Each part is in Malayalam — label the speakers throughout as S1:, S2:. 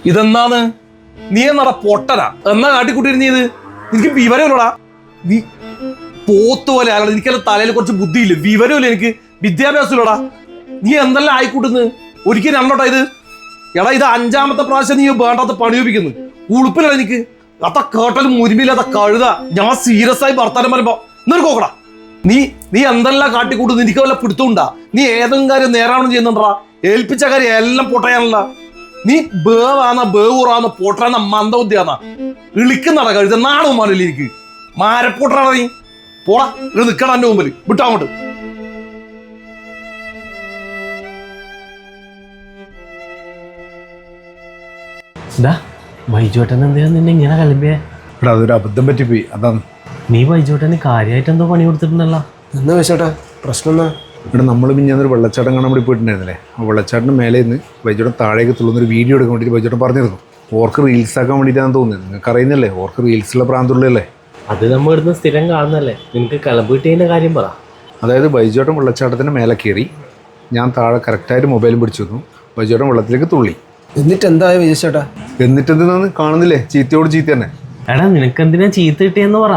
S1: ഇതെന്താന്ന് നീ എന്നടാ പൊട്ടനാ എന്നാ കാട്ടിക്കൂട്ടിരുന്ന ഇത് എനിക്ക് വിവരമില്ലടാ നീ പോത്ത് പോലെ ആകണം എനിക്കല്ല തലയിൽ കുറച്ച് ബുദ്ധിയില്ല വിവരമില്ല എനിക്ക് വിദ്യാഭ്യാസമില്ലടാ നീ എന്തെല്ലാം ആയിക്കൂട്ടുന്നു ഒരിക്കലും രണ്ടോട്ടാ ഇത് എടാ ഇത് 5ാമത്തെ പ്രാവശ്യം നീ വേണ്ടാത്ത പണിയൊപ്പിക്കുന്നു ഉളുപ്പില്ല എനിക്ക് അത്ത കേട്ടലും മുരുമില്ലാത്ത കഴുത ഞാൻ സീരിയസ് ആയി വർത്താനം പറയുമ്പോ നോക്കടാ നീ എന്തെല്ലാം കാട്ടിക്കൂട്ടുന്നു എനിക്ക് വല്ല പിടുത്തുണ്ടാ നീ ഏതെങ്കിലും കാര്യം നേരാണെന്ന് ചെയ്യുന്നുണ്ടാ ഏൽപ്പിച്ച കാര്യം എല്ലാം പൊട്ടയാണല്ല നീ ബേവാന്ന ബേവൂറാന്ന പൊട്ടാന്ന മന്ദബുദ്ധിയാന്ന ഇളിക്കുന്നടാ കഴുത നാണോ മാറില്ല എനിക്ക് മാരപ്പൊട്ടാണ് നീ പോടാ ഇത് നിക്കണം എന്റെ മുമ്പിൽ വിട്ടാങ്ങോട്ട്
S2: ബൈജോട്ടൻ എന്തിനാ നിന്നെ ഇങ്ങനെ കളിമ്പേ?
S3: ഇവിടെ അതൊരു അബദ്ധം പറ്റിപ്പോയി അതാണ്.
S2: നീ ബൈജോട്ടന് കാര്യമായിട്ട് എന്തോ പണി കൊടുത്തിട്ടുണ്ടല്ലോ.
S4: എന്നാ വെച്ചേട്ടാ പ്രശ്നം എന്നാ?
S3: ഇവിടെ നമ്മൾ പിന്നൊരു വെള്ളച്ചാട്ടം കാണാൻ വേണ്ടി പോയിട്ടുണ്ടായിരുന്നില്ലേ, ആ വെള്ളച്ചാട്ടിന് മേലെ നിന്ന് ബൈജോട്ടൻ താഴേക്ക് തുള്ളുന്നൊരു വീഡിയോ എടുക്കാൻ വേണ്ടിയിട്ട് ബൈജോട്ടൻ പറഞ്ഞിരുന്നു. ഓർക്ക് റീൽസ് ആക്കാൻ വേണ്ടിയിട്ടാണ് തോന്നുന്നത്. നിങ്ങൾക്ക് അറിയുന്നല്ലേ ഓർക്ക് റീൽസിലെ പ്രാന്തുള്ളല്ലേ.
S2: അത് നമ്മൾ ഇവിടുന്ന് സ്ഥിരം കാണുന്നല്ലേ, നിനക്ക് കിളമ്പ് കിട്ടിയതിൻ്റെ കാര്യം പറ.
S3: അതായത് ബൈജോട്ടൻ വെള്ളച്ചാട്ടത്തിന് മേലെ കയറി, ഞാൻ താഴെ കറക്റ്റായിട്ട് മൊബൈലും പിടിച്ചു വന്നു, ബൈജോട്ടൻ വെള്ളത്തിലേക്ക് തുള്ളി.
S4: എന്നിട്ട് എന്തായ വിജയിച്ചേട്ടാ?
S3: എന്നിട്ടെന്താന്ന് കാണുന്നില്ലേ, ചീത്തയോട് ചീത്ത തന്നെ.
S2: എടാ നിനക്കെന്തിനാ ചീത്ത കിട്ടിയെന്ന് പറ.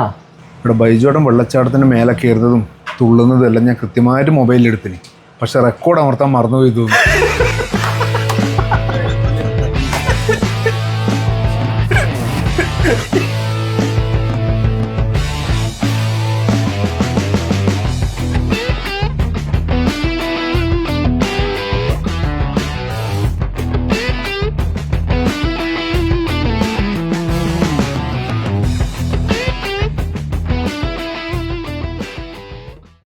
S3: ഇവിടെ ബൈജോട്ടൻ വെള്ളച്ചാട്ടത്തിന് മേലെ കയറുന്നതും തുള്ളുന്നതും എല്ലാം ഞാൻ കൃത്യമായിട്ട് മൊബൈലിൽ എടുത്തിന്, പക്ഷെ റെക്കോർഡ് അമർത്താൻ മറന്നുപോയി തോന്നുന്നു.